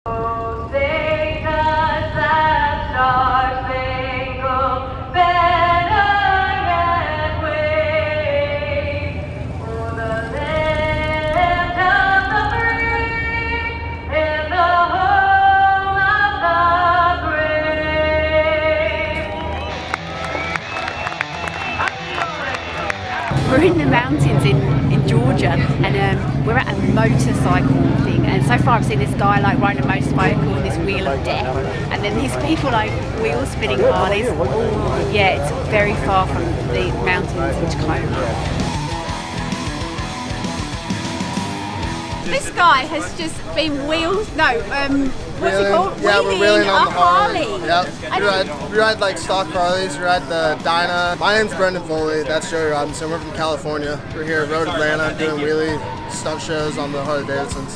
We're in the mountains in Georgia, and we're at a motorcycle thing, and so far I've seen this guy like riding a motorcycle with this wheel of death, and then these people like wheel spinning harneys. Yeah, it's very far from the mountains in Tacoma. This guy has just been wheels, what's it called? Yeah, we're wheeling on the Harley. Yep. We ride like stock Harleys, we ride the Dyna. My name's Brendan Foley, that's Joey Robinson. We're from California. We're here at Rode Atlanta doing wheelie stunt shows on the Harley Davidsons.